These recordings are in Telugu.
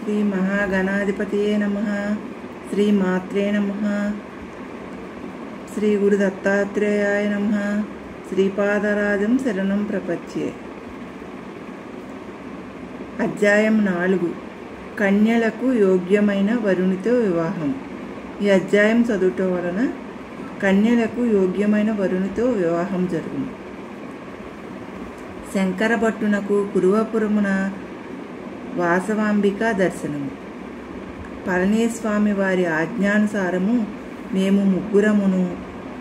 శ్రీ మహాగణాధిపతియే నమః. శ్రీ మాత్రే నమః. శ్రీ గురు దత్తాత్రేయాయ నమః. శ్రీపాదరాజం శరణం ప్రపంచే. అధ్యాయం 4. కన్యలకు యోగ్యమైన వరునితో వివాహం. ఈ అధ్యాయం చదువుట వలన కన్యలకు యోగ్యమైన వరునితో వివాహం జరుగును. శంకరభట్టునకు కురువపురమున వాసవాంబిక దర్శనము. పళనిస్వామి వారి ఆజ్ఞానుసారము మేము ముగ్గురమును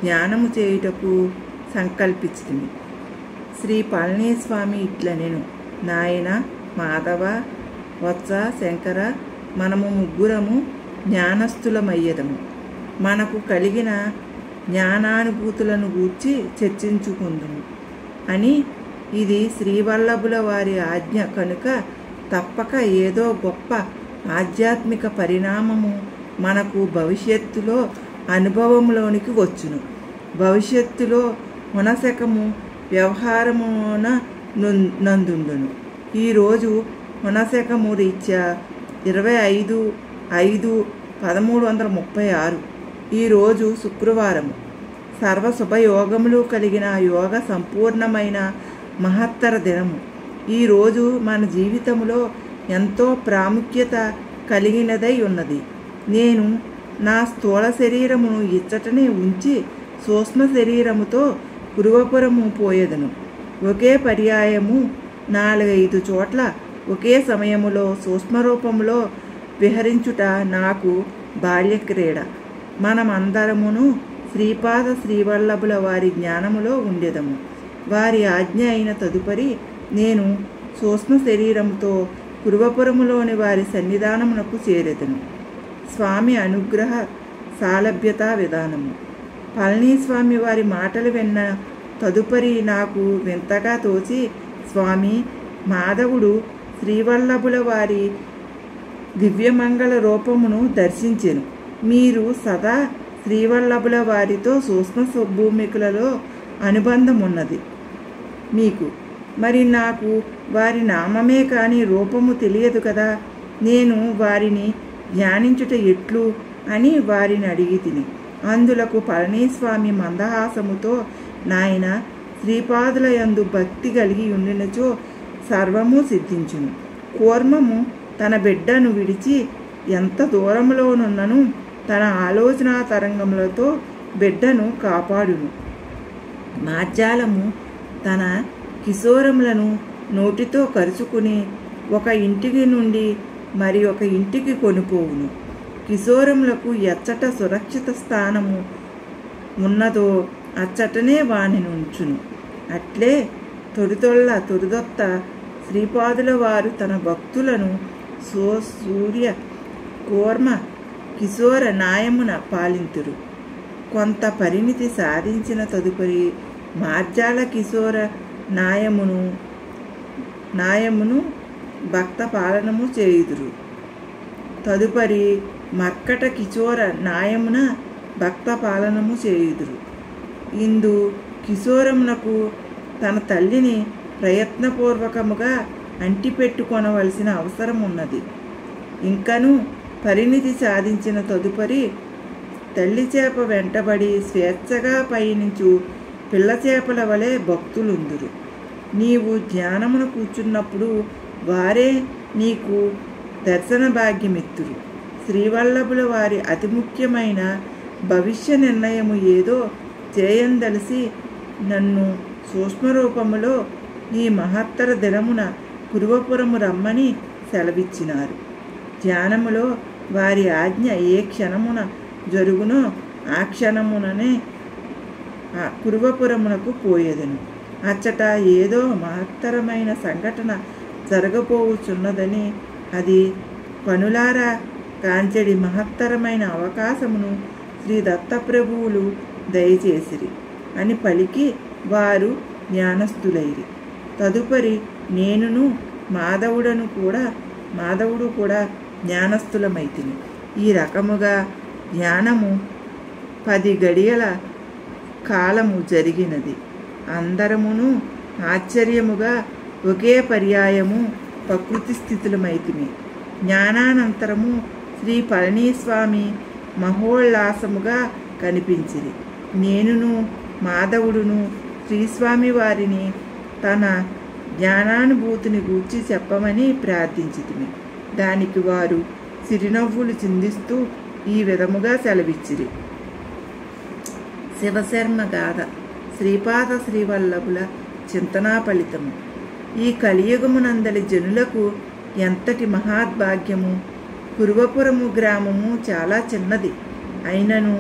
జ్ఞానము చేయుటకు సంకల్పించితిమి. శ్రీ పళనిస్వామి ఇట్లనెను, నాయన మాధవ, వత్స, శంకర, మనము ముగ్గురము జ్ఞానస్థులమయ్యదము. మనకు కలిగిన జ్ఞానానుభూతులను గూర్చి చర్చించుకుందుము అని. ఇది శ్రీవల్లభుల వారి ఆజ్ఞ కనుక తప్పక ఏదో గొప్ప ఆధ్యాత్మిక పరిణామము మనకు భవిష్యత్తులో అనుభవంలోనికి వచ్చును. భవిష్యత్తులో హునశకము వ్యవహారమున నందుండును. ఈరోజు హునశకము రీత్యా 25/5/1336. ఈరోజు శుక్రవారము. సర్వశుభయోగములు కలిగిన యోగ సంపూర్ణమైన మహత్తర దినము. ఈరోజు మన జీవితంలో ఎంతో ప్రాముఖ్యత కలిగినదై ఉన్నది. నేను నా స్థూల శరీరమును ఇచ్చటనే ఉంచి సూక్ష్మ శరీరముతో కురువపురము పోయేదను. ఒకే పర్యాయము 4-5 చోట్ల ఒకే సమయములో సూక్ష్మరూపములో విహరించుట నాకు బాల్యక్రీడ. మనమందరమును శ్రీపాద శ్రీవల్లభుల వారి జ్ఞానములో ఉండేదము. వారి ఆజ్ఞ అయిన తదుపరి నేను సూక్ష్మ శరీరముతో కురువపురములోని వారి సన్నిధానమునకు చేరేదను. స్వామి అనుగ్రహ సాలభ్యతా విధానము. పళనిస్వామి వారి మాటలు విన్న తదుపరి నాకు వింతగా తోచి, స్వామి మాధవుడు శ్రీవల్లభుల వారి దివ్యమంగళ రూపమును దర్శించెను. మీరు సదా శ్రీవల్లభుల వారితో సూక్ష్మ భూమికలలో అనుబంధం ఉన్నది మీకు. మరి నాకు వారి నామమే కాని రూపము తెలియదు కదా. నేను వారిని ధ్యానించుట ఎట్లు అని వారిని అడిగి తిని. అందులకు పళనిస్వామి మందహాసముతో, నాయన, శ్రీపాదుల యందు భక్తి కలిగి ఉండినచో సర్వము సిద్ధించును. కూర్మము తన బిడ్డను విడిచి ఎంత దూరములోనున్నను తన ఆలోచనా తరంగములతో బిడ్డను కాపాడును. మార్జాలము తన కిశోరములను నోటితో కరుచుకుని ఒక ఇంటికి నుండి మరి ఒక ఇంటికి కొనిపోవును. కిశోరములకు ఎచ్చట సురక్షిత స్థానము ఉన్నదో అచ్చటనే వాని నుంచును. అట్లే తొడిదొత్త శ్రీపాదుల వారు తన భక్తులను సూర్య కూర్మ కిశోర న్యాయమున పాలింతురు. కొంత పరిణితి సాధించిన తదుపరి మార్జాల కిశోర న్యాయమును భక్త పాలనము చేయుదురు. తదుపరి మర్కట కిశోర న్యాయమున భక్త పాలనము చేయుదురు. ఇందు కిశోరమునకు తన తల్లిని ప్రయత్నపూర్వకముగా అంటిపెట్టుకొనవలసిన అవసరం ఉన్నది. ఇంకను పరిణితి సాధించిన తదుపరి తల్లి చేప వెంటబడి స్వేచ్ఛగా పయనించు పిల్ల చేపల వలె భక్తులుందురు. నీవు ధ్యానమును కూర్చున్నప్పుడు వారే నీకు దర్శన భాగ్యమిత్తురు. శ్రీవల్లభుల వారి అతి ముఖ్యమైన భవిష్య నిర్ణయము ఏదో చేయందలిసి నన్ను సూక్ష్మరూపములో ఈ మహత్తర దినమున కురువపురము రమ్మని సెలవిచ్చినారు. ధ్యానములో వారి ఆజ్ఞ ఏ క్షణమున జరుగునో ఆ క్షణముననే కురువపురమునకు పోయేదను. అచ్చట ఏదో మహత్తరమైన సంఘటన జరగబోచున్నదని అది కనులారా కాంచెడి మహత్తరమైన అవకాశమును శ్రీ దత్తప్రభువులు దయచేసిరి అని పలికి వారు జ్ఞానస్థులైరి. తదుపరి నేనును మాధవుడు కూడా జ్ఞానస్థులమైతిని. ఈ రకముగా ధ్యానము 10 గడియల కాలము జరిగినది. అందరమును ఆశ్చర్యముగా ఒకే పర్యాయము ప్రకృతి స్థితులమైతిమి. జ్ఞానానంతరము శ్రీ పళనీస్వామి మహోల్లాసముగా కనిపించిరి. నేనును మాధవుడును శ్రీస్వామి వారిని తన జ్ఞానానుభూతిని గూర్చి చెప్పమని ప్రార్థించితిమి. దానికి వారు సిరినవ్వులు చిందిస్తూ ఈ విధముగా సెలవిచ్చిరి. శివశర్మ గాథ శ్రీపాద శ్రీవల్లభుల చింతనా ఫలితము. ఈ కలియుగమునందలి జనులకు ఎంతటి మహాద్భాగ్యము! కురువపురము గ్రామము చాలా చిన్నది. అయినను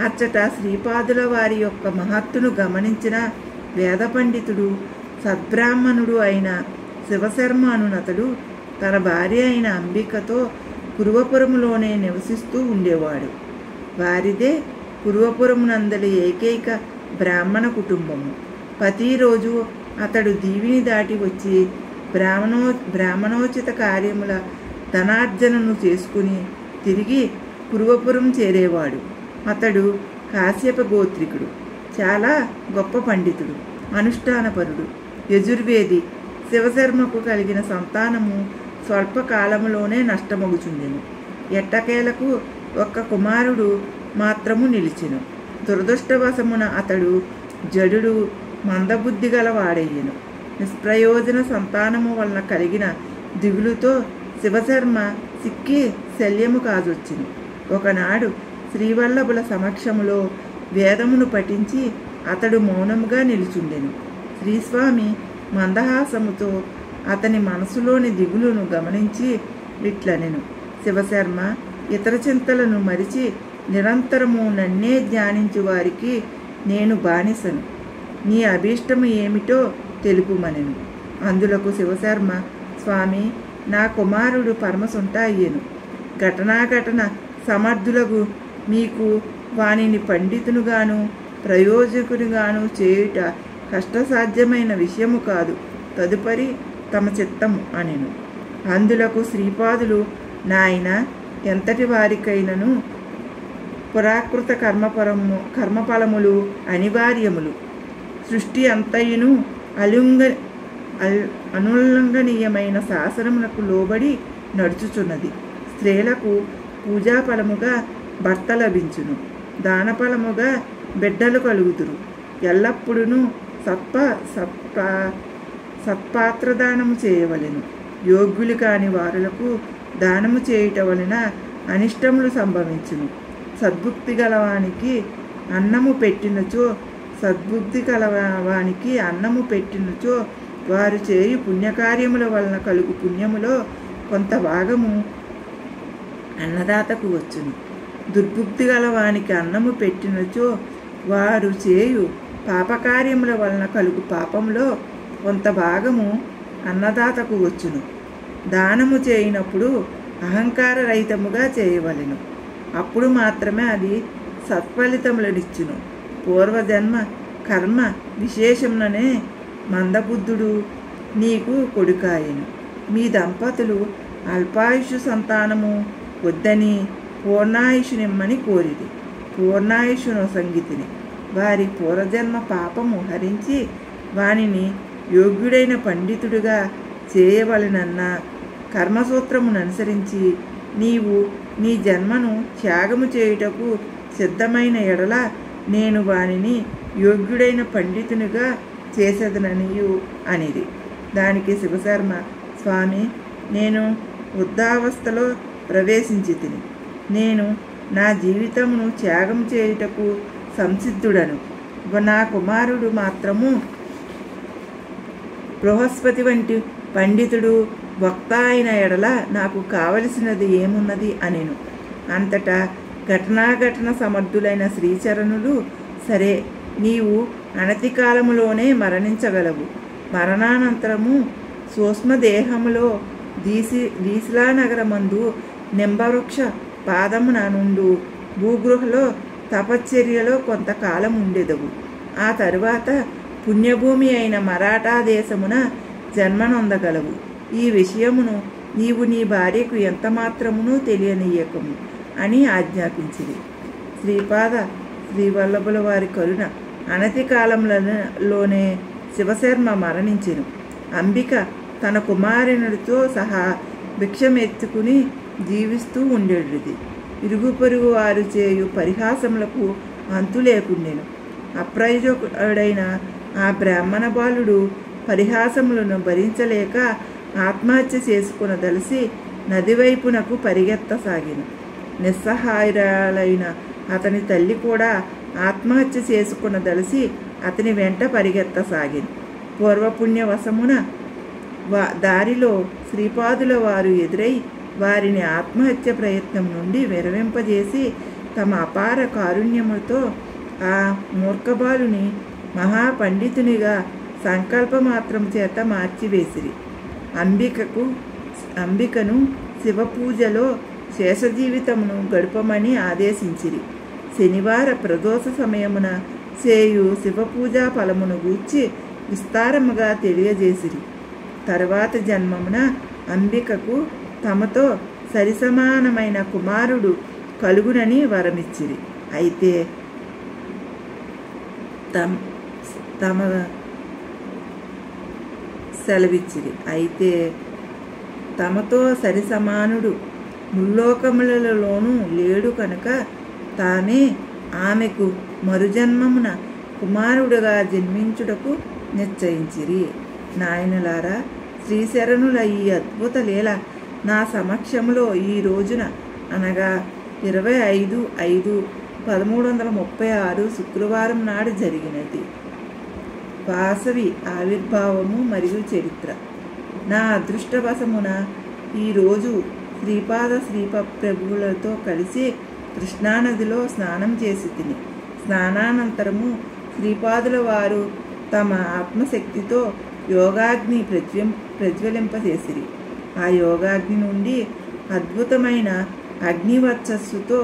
అచ్చట శ్రీపాదుల వారి యొక్క మహత్తును గమనించిన వేద పండితుడు సద్బ్రాహ్మణుడు అయిన శివశర్మ అనునతడు తన భార్య అయిన అంబికతో కురువపురములోనే నివసిస్తూ ఉండేవాడు. వారిదే కురువపురమునందలి ఏకైక బ్రాహ్మణ కుటుంబము. ప్రతిరోజు అతడు దీవిని దాటి వచ్చి బ్రాహ్మణోచిత కార్యముల ధనార్జనను చేసుకుని తిరిగి కురువపురం చేరేవాడు. అతడు కాశ్యప గోత్రికుడు, చాలా గొప్ప పండితుడు, అనుష్ఠానపరుడు, యజుర్వేది. శివశర్మకు కలిగిన సంతానము స్వల్పకాలములోనే నష్టమగుచుండెను. ఎట్టకేలకు ఒక్క కుమారుడు మాత్రము నిలిచెను. దురదృష్టవశమున అతడు జడుడు, మందబుద్ధి గలవాడయ్యెను. నిష్ప్రయోజన సంతానము వలన కలిగిన దిగులుతో శివశర్మ సిక్కి శల్యము కాజొచ్చెను. ఒకనాడు శ్రీవల్లభుల సమక్షములో వేదమును పఠించి అతడు మౌనముగా నిలుచుండెను. శ్రీస్వామి మందహాసముతో అతని మనసులోని దిగులును గమనించి ఇట్లనెను: శివశర్మ, ఇతర చింతలను మరిచి నిరంతరము నన్నే ధ్యానించు వారికి నేను బానిసను. నీ అభీష్టము ఏమిటో తెలుపుమనెను. అందులకు శివశర్మ, స్వామి, నా కుమారుడు పరమసుంట అయ్యెను. ఘటనాఘటన సమర్థులకు మీకు వానిని పండితునుగాను ప్రయోజకునిగాను చేయుట కష్టసాధ్యమైన విషయము కాదు. తదుపరి తమ చిత్తము అనెను. అందులకు శ్రీపాదులు, నాయన, ఎంతటి వారికైనను పురాకృత కర్మఫలములు అనివార్యములు. సృష్టి అంతయును అనుల్లంఘనీయమైన శాసనమునకు లోబడి నడుచుచున్నది. స్త్రీలకు పూజాఫలముగా భర్త లభించును, దానఫలముగా బిడ్డలు కలుగుదురు. ఎల్లప్పుడూ సత్పాత్రదానము చేయవలెను. యోగ్యులు కాని వారులకు దానము చేయుట వలన అనిష్టములు సంభవించును. సద్బుద్ధి గలవానికి అన్నము పెట్టినచో వారు చేయు పుణ్యకార్యముల వలన కలుగు పుణ్యములో కొంత భాగము అన్నదాతకు వచ్చును. దుర్బుద్ధి గలవానికి అన్నము పెట్టినచో వారు చేయు పాపకార్యముల వలన కలుగు పాపంలో కొంత భాగము అన్నదాతకు వచ్చును. దానము చేయనప్పుడు అహంకార రహితముగా చేయవలెను. అప్పుడు మాత్రమే అది సత్ఫలితములనిచ్చును. పూర్వజన్మ కర్మ విశేషముననే మందబుద్ధుడు నీకు కొడుకాయెను. మీ దంపతులు అల్పాయుషు సంతానము వద్దని పూర్ణాయుషునిమ్మని కోరిది. పూర్ణాయుషును సంగీతిని వారి పూర్వజన్మ పాపము హరించి వానిని యోగ్యుడైన పండితుడిగా చేయవలెనన్న కర్మసూత్రమును అనుసరించి నీవు నీ జన్మను త్యాగము చేయుటకు సిద్ధమైన ఎడల నేను వానిని యోగ్యుడైన పండితునిగా చేసేదననియు అనిది. దానికి శివశర్మ, స్వామి, నేను వృద్ధావస్థలో ప్రవేశించి తిని నేను నా జీవితమును త్యాగం చేయుటకు సంసిద్ధుడను. నా కుమారుడు మాత్రము బృహస్పతి వంటి పండితుడు వక్త అయిన ఎడల నాకు కావలసినది ఏమున్నది అనెను. అంతటా ఘటనాఘటన సమర్థులైన శ్రీచరణులు, సరే, నీవు అనతి కాలములోనే మరణించగలవు. మరణానంతరము సూక్ష్మదేహములో దీసిలా నగరమందు నింబవృక్ష పాదమున నుండు భూగృహలో తపశ్చర్యలో కొంతకాలం ఉండెదవు. ఆ తరువాత పుణ్యభూమి అయిన మరాఠా దేశమున జన్మనొందగలవు. ఈ విషయమును నీవు నీ భార్యకు ఎంతమాత్రమునూ తెలియనీయకము అని ఆజ్ఞాపించింది. శ్రీవల్లభుల వారి కరుణ. అనతి కాలంలోనే శివశర్మ మరణించెను. అంబిక తన కుమారునితో సహా భిక్షమెత్తుకుని జీవిస్తూ ఉండేది. ఇరుగు పొరుగు వారు చేయు పరిహాసములకు అంతు లేకుండెను. అప్రయోజకుడైన ఆ బ్రాహ్మణ బాలుడు పరిహాసములను భరించలేక ఆత్మహత్య చేసుకునదలిసి నది వైపునకు పరిగెత్తసాగిన. నిస్సహాయురాలైన అతని తల్లి కూడా ఆత్మహత్య చేసుకునదలిసి అతని వెంట పరిగెత్తసాగింది. పూర్వపుణ్యవశమున దారిలో శ్రీపాదుల వారు ఎదురై వారిని ఆత్మహత్య ప్రయత్నం నుండి విరమింపజేసి తమ అపార కారుణ్యముతో ఆ మూర్ఖబాలుని మహాపండితునిగా సంకల్పమాత్రం చేత మార్చివేసిరి. అంబికను శివపూజలో శేషజీవితమును గడపమని ఆదేశించిరి. శనివార ప్రదోష సమయమున చేయు శివపూజా ఫలమును గూర్చి విస్తారముగా తెలియజేసిరి. తరువాత జన్మమున అంబికకు తమతో సరిసమానమైన కుమారుడు కలుగునని వరమిచ్చిరి. అయితే తమతో సరిసమానుడు ముల్లోకములలోనూ లేడు కనుక తామే ఆమెకు మరుజన్మమున కుమారుడుగా జన్మించుటకు నిశ్చయించిరి. నాయనలారా, శ్రీశరణుల ఈ అద్భుత లీల నా సమక్షంలో ఈ రోజున అనగా 25/5/1336 శుక్రవారం నాడు జరిగినది. వాసవి ఆవిర్భావము మరియు చరిత్ర. నా అదృష్టవశమున ఈరోజు శ్రీపాద ప్రభువులతో కలిసి కృష్ణానదిలో స్నానం చేసి తిని స్నానానంతరము శ్రీపాదుల వారు తమ ఆత్మశక్తితో యోగాగ్ని ప్రజ్వలింపజేసిరి. ఆ యోగాగ్ని నుండి అద్భుతమైన అగ్నివర్చస్సుతో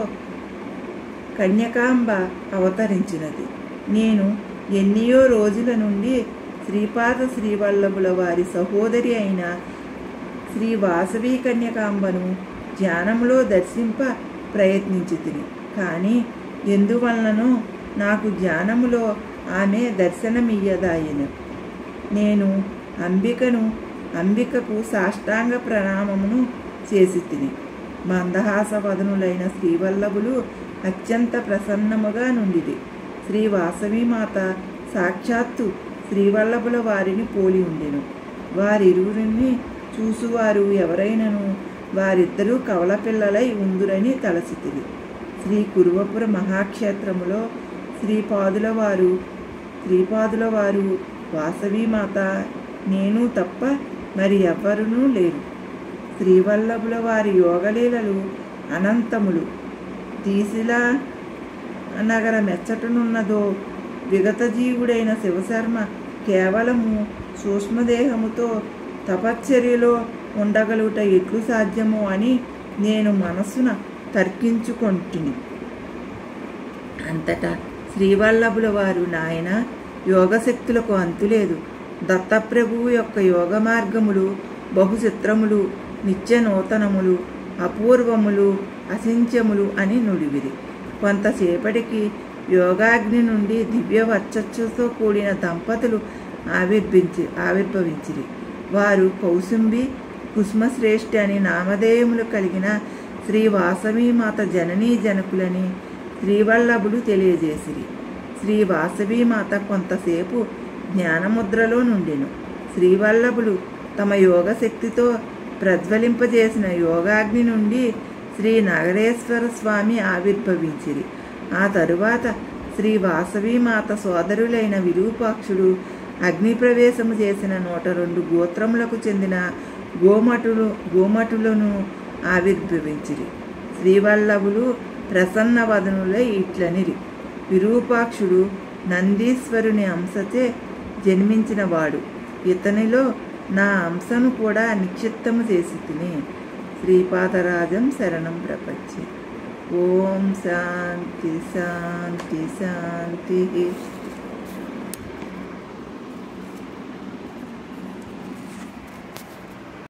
కన్యకాంబ అవతరించినది. నేను ఎన్నో రోజుల నుండి శ్రీపాద శ్రీవల్లభుల వారి సహోదరి అయిన శ్రీ వాసవి కన్యకాంబను ధ్యానంలో దర్శింప ప్రయత్నించితిని. కానీ ఎందువలననో నాకు ధ్యానములో ఆమె దర్శనమియ్యదాయెను. నేను అంబికకు సాష్టాంగ ప్రణామమును చేసి తిని మందహాసవదనులైన శ్రీవల్లభులు అత్యంత ప్రసన్నముగా నుండిది. శ్రీ వాసవీమాత సాక్షాత్తు శ్రీవల్లభుల వారిని పోలి ఉండెను. వారిరువురిని చూసువారు ఎవరైనను వారిద్దరూ కవలపిల్లలై ఉందురని తలచితిరి. శ్రీ కురువపుర మహాక్షేత్రములో శ్రీపాదుల వారు వాసవీమాత నేను తప్ప మరి ఎవ్వరూ లేరు. శ్రీవల్లభుల వారి యోగలీలలు అనంతములు. తీసిలా నగర మెచ్చటనున్నదో విగతజీవుడైన శివశర్మ కేవలము సూక్ష్మదేహముతో తపశ్చర్యలో ఉండగలుగుట ఎట్లు సాధ్యమో అని నేను మనస్సున తర్కించుకొంటిని. అంతటా శ్రీవల్లభుల వారు, నాయన, యోగశక్తులకు అంతులేదు. దత్తప్రభువు యొక్క యోగ మార్గములు బహుచిత్రములు, నిత్య నూతనములు, అపూర్వములు, అసింత్యములు అని నుడివిరి. కొంతసేపటికి యోగాగ్ని నుండి దివ్య వర్చస్సుతో కూడిన దంపతులు ఆవిర్భవించిరి. వారు కౌసుంబి, కుసుమశ్రేష్ఠి అని నామధేయములు కలిగిన శ్రీ వాసవీమాత జననీ జనకులని శ్రీవల్లభుడు తెలియజేసిరి. శ్రీ వాసవీమాత కొంతసేపు జ్ఞానముద్రలో నుండెను. శ్రీవల్లభులు తమ యోగశక్తితో ప్రజ్వలింపజేసిన యోగాగ్ని నుండి శ్రీ నగరేశ్వర స్వామి ఆవిర్భవించిరి. ఆ తరువాత శ్రీ వాసవీమాత సోదరులైన విరూపాక్షుడు అగ్నిప్రవేశము చేసిన 102 గోత్రములకు చెందిన గోమటులను ఆవిర్భవించిరి. శ్రీవల్లభులు ప్రసన్నవదనులై ఇట్లనిరి: విరూపాక్షుడు నందీశ్వరుని అంశచే జన్మించినవాడు. ఇతనిలో నా అంశను కూడా నిక్షిప్తము చేసి తిని. శ్రీపాదరాజం శరణం ప్రపంచే. ఓం శాంతి శాంతి శాంతి.